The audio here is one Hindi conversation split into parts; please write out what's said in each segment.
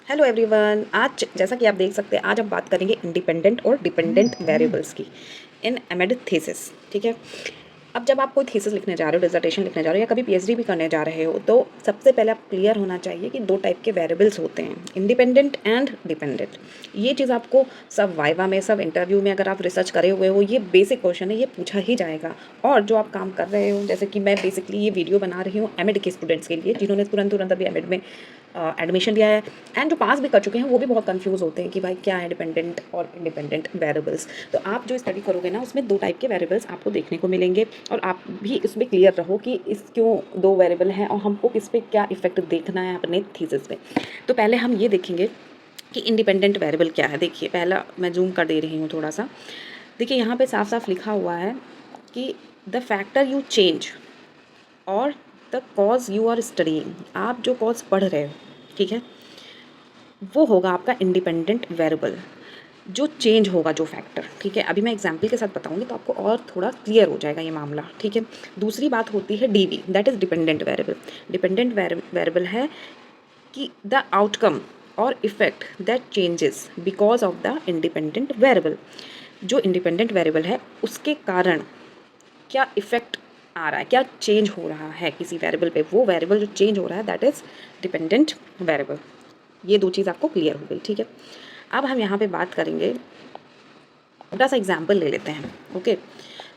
Hello everyone. आज जैसा कि आप देख सकते हैं, आज हम बात करेंगे इंडिपेंडेंट और डिपेंडेंट वेरिएबल्स की इन एमिड थीसिस। ठीक है। अब जब आप कोई थीसिस लिखने जा रहे हो, डिसर्टेशन लिखने जा रहे हो या कभी पीएचडी भी करने जा रहे हो, तो सबसे पहले आप क्लियर होना चाहिए कि दो टाइप के वेरिएबल्स होते हैं, इंडिपेंडेंट एंड डिपेंडेंट। ये चीज़ आपको सब वाइवा में, सब इंटरव्यू में, अगर आप रिसर्च करे हुए हो, ये बेसिक क्वेश्चन है, ये पूछा ही जाएगा। और जो आप काम कर रहे हो, जैसे कि मैं बेसिकली ये वीडियो बना रही हूँ एमिड के स्टूडेंट्स के लिए, जिन्होंने तुरंत तुरंत अभी एमिड में एडमिशन लिया है एंड जो पास भी कर चुके हैं, वो भी बहुत कंफ्यूज होते हैं कि भाई क्या है डिपेंडेंट और इंडिपेंडेंट वेरिएबल्स। तो आप जो स्टडी करोगे ना, उसमें दो टाइप के वेरिएबल्स आपको देखने को मिलेंगे और आप भी इसमें क्लियर रहो कि इस क्यों दो वेरिएबल हैं और हमको किस पे क्या इफेक्ट देखना है अपने थीसिस पे। तो पहले हम ये देखेंगे कि इंडिपेंडेंट वेरिएबल क्या है। देखिए, पहला मैं जूम कर दे रही हूँ थोड़ा सा। देखिए, यहाँ पे साफ साफ लिखा हुआ है कि द फैक्टर यू चेंज और the cause you are studying. आप जो कॉज पढ़ रहे हो, ठीक है, वो होगा आपका इंडिपेंडेंट वेरिएबल, जो चेंज होगा, जो फैक्टर। ठीक है, अभी मैं एग्जांपल के साथ बताऊंगी तो आपको और थोड़ा क्लियर हो जाएगा ये मामला। ठीक है। दूसरी बात होती है DV, that is dependent variable. Dependent variable है कि द आउटकम और effect that changes because of the independent variable. जो इंडिपेंडेंट वेरिएबल है, उसके कारण क्या इफेक्ट आ रहा है, क्या चेंज हो रहा है किसी वेरिएबल पे, वो वेरिएबल जो चेंज हो रहा है, दैट इज डिपेंडेंट वेरिएबल। ये दो चीज़ आपको क्लियर हो गई। ठीक है। अब हम यहाँ पे बात करेंगे, छोटा सा एग्जाम्पल ले लेते हैं। ओके।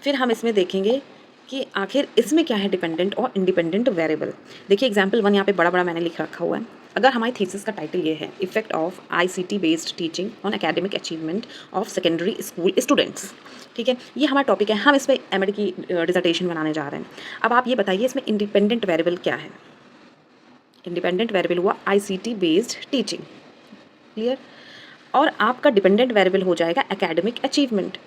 फिर हम इसमें देखेंगे कि आखिर इसमें क्या है डिपेंडेंट और इंडिपेंडेंट वेरिएबल। देखिए, एग्जाम्पल 1 यहाँ पे बड़ा बड़ा मैंने लिख रखा हुआ है। अगर हमारी थीसिस का टाइटल ये है, effect of ICT based teaching on academic achievement of secondary school students. ठीक है, ये हमारा टॉपिक है, हम इस पर एमएड की डिसर्टेशन बनाने जा रहे हैं। अब आप ये बताइए, इसमें इंडिपेंडेंट वेरिएबल क्या है। इंडिपेंडेंट वेरिएबल हुआ आईसीटी बेस्ड टीचिंग। क्लियर। और आपका डिपेंडेंट वेरिएबल हो जाएगा एकेडमिक अचीवमेंट,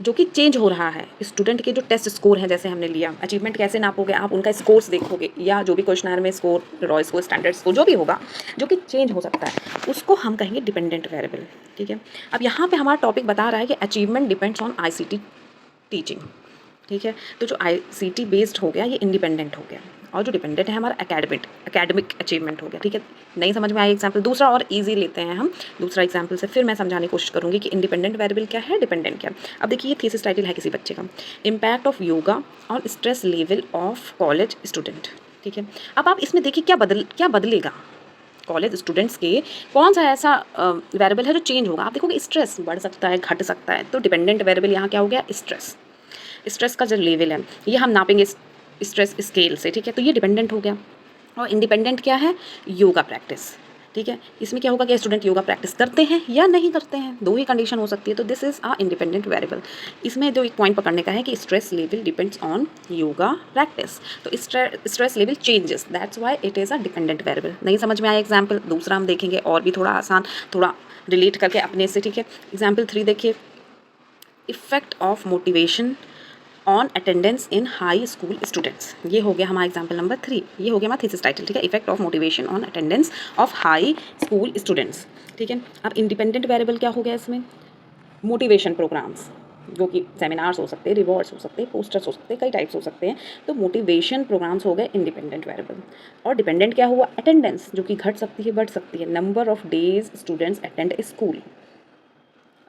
जो कि चेंज हो रहा है। स्टूडेंट के जो टेस्ट स्कोर हैं, जैसे हमने लिया, अचीवमेंट कैसे नापोगे आप, उनका स्कोर्स देखोगे, या जो भी क्वेश्चनर में score, raw score, standard score, जो भी होगा, जो कि चेंज हो सकता है, उसको हम कहेंगे डिपेंडेंट वेरिएबल। ठीक है। अब यहाँ पे हमारा टॉपिक बता रहा है कि achievement depends on ICT teaching. ठीक है। तो जो आईसीटी बेस्ड हो गया, ये इंडिपेंडेंट हो गया, और जो डिपेंडेंट है हमारा एकेडमिक अचीवमेंट हो गया। ठीक है। नहीं समझ में आया एग्जाम्पल, दूसरा और इजी लेते हैं हम। दूसरा एग्जाम्पल से फिर मैं समझाने की कोशिश करूंगी कि इंडिपेंडेंट वेरिएबल क्या है, डिपेंडेंट क्या। अब देखिए, ये थीसिस टाइटल है किसी बच्चे का, impact of yoga on stress level of college student. ठीक है। अब आप इसमें देखिए क्या बदलेगा कॉलेज स्टूडेंट्स के, कौन सा ऐसा वेरिएबल है जो चेंज होगा। आप देखोगे स्ट्रेस बढ़ सकता है, घट सकता है, तो डिपेंडेंट वेरिएबल यहाँ क्या हो गया, स्ट्रेस। स्ट्रेस का जो लेवल है, ये हम नापेंगे स्ट्रेस स्केल से। ठीक है। तो ये डिपेंडेंट हो गया। और इंडिपेंडेंट क्या है, योगा प्रैक्टिस। ठीक है। इसमें क्या होगा कि स्टूडेंट योगा प्रैक्टिस करते हैं या नहीं करते हैं, दो ही कंडीशन हो सकती है। तो this is a independent variable. इसमें जो एक पॉइंट पकड़ने का है कि stress level depends on yoga practice, तो stress level changes, that's why it is a dependent variable. नहीं समझ में आया एग्जाम्पल, दूसरा हम देखेंगे और भी थोड़ा आसान, थोड़ा रिलेट करके अपने से। ठीक है। एग्जाम्पल 3 देखिए, effect of motivation on attendance in high school students. ये हो गया हमारा एग्जाम्पल नंबर 3, ये हो गया हमारा थीसिस टाइटल। ठीक है। Effect of motivation on attendance of high school students. ठीक है। अब इंडिपेंडेंट वेरिएबल क्या हो गया इसमें, मोटिवेशन प्रोग्राम्स, जो कि सेमिनार्स हो सकते हैं, रिवॉर्ड्स हो सकते हैं, पोस्टर्स हो सकते हैं, कई टाइप्स हो सकते हैं। तो मोटिवेशन प्रोग्राम्स हो गए इंडिपेंडेंट वेरिएबल। और डिपेंडेंट क्या हुआ, अटेंडेंस, जो कि घट सकती है, बढ़ सकती है, number of days students attend school.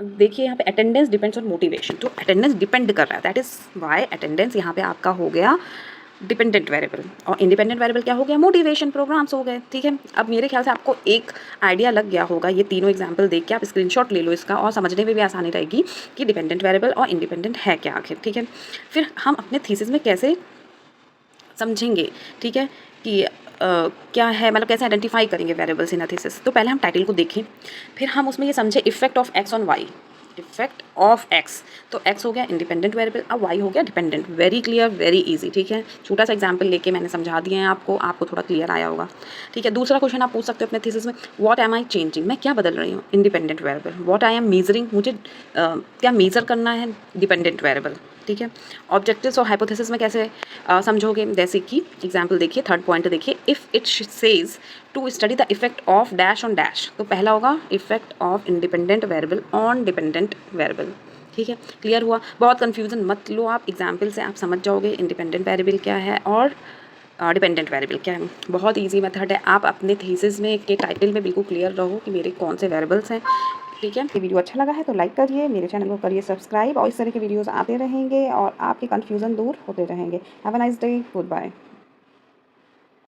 देखिए, यहाँ पे अटेंडेंस डिपेंड्स ऑन मोटिवेशन, तो अटेंडेंस डिपेंड कर रहा है, दैट इज वाई अटेंडेंस यहाँ पे आपका हो गया डिपेंडेंट वेरिएबल। और इंडिपेंडेंट वेरिएबल क्या हो गया, मोटिवेशन प्रोग्राम्स हो गए। ठीक है। अब मेरे ख्याल से आपको एक आइडिया लग गया होगा, ये तीनों एग्जाम्पल देख के आप स्क्रीनशॉट ले लो इसका, और समझने में भी आसानी रहेगी कि डिपेंडेंट वेरिएबल और इंडिपेंडेंट है क्या आखिर। ठीक है। फिर हम अपने थीसिस में कैसे समझेंगे, ठीक है, कि क्या है, मतलब कैसे आइडेंटिफाई करेंगे वेरिएबल्स इन थीसिस। तो पहले हम टाइटल को देखें, फिर हम उसमें ये समझे effect of X on Y, effect of X, तो एक्स हो गया इंडिपेंडेंट वेरिएबल, अब वाई हो गया dependent. Very clear, very easy. ठीक है। छोटा सा एग्जांपल लेके मैंने समझा दिए हैं आपको थोड़ा क्लियर आया होगा। ठीक है। दूसरा क्वेश्चन आप पूछ सकते हो अपने थीसिस में, व्हाट एम आई चेंजिंग, मैं क्या बदल रही हूँ, independent variable. What I am measuring, मुझे क्या मेजर करना है, डिपेंडेंट वेरिएबल। ठीक है। ऑब्जेक्टिव्स और हाइपोथेसिस में कैसे समझोगे, जैसे कि एग्जांपल देखिए, थर्ड पॉइंट देखिए, if it says to study the effect of dash on dash, तो पहला होगा effect of independent variable on dependent variable. ठीक है। क्लियर हुआ, बहुत कन्फ्यूजन मत लो आप, एग्जाम्पल से आप समझ जाओगे इंडिपेंडेंट वेरिएबल क्या है और डिपेंडेंट वेरिएबल क्या है। बहुत ईजी मेथड है। आप अपने थीसिस में के टाइटल में बिल्कुल क्लियर रहो कि मेरे कौन से वेरिएबल्स हैं, ठीक है। ये वीडियो अच्छा लगा है तो लाइक करिए, मेरे चैनल को करिए सब्सक्राइब, और इस तरह के वीडियोस आते रहेंगे और आपके कन्फ्यूज़न दूर होते रहेंगे। Have a nice day, good bye.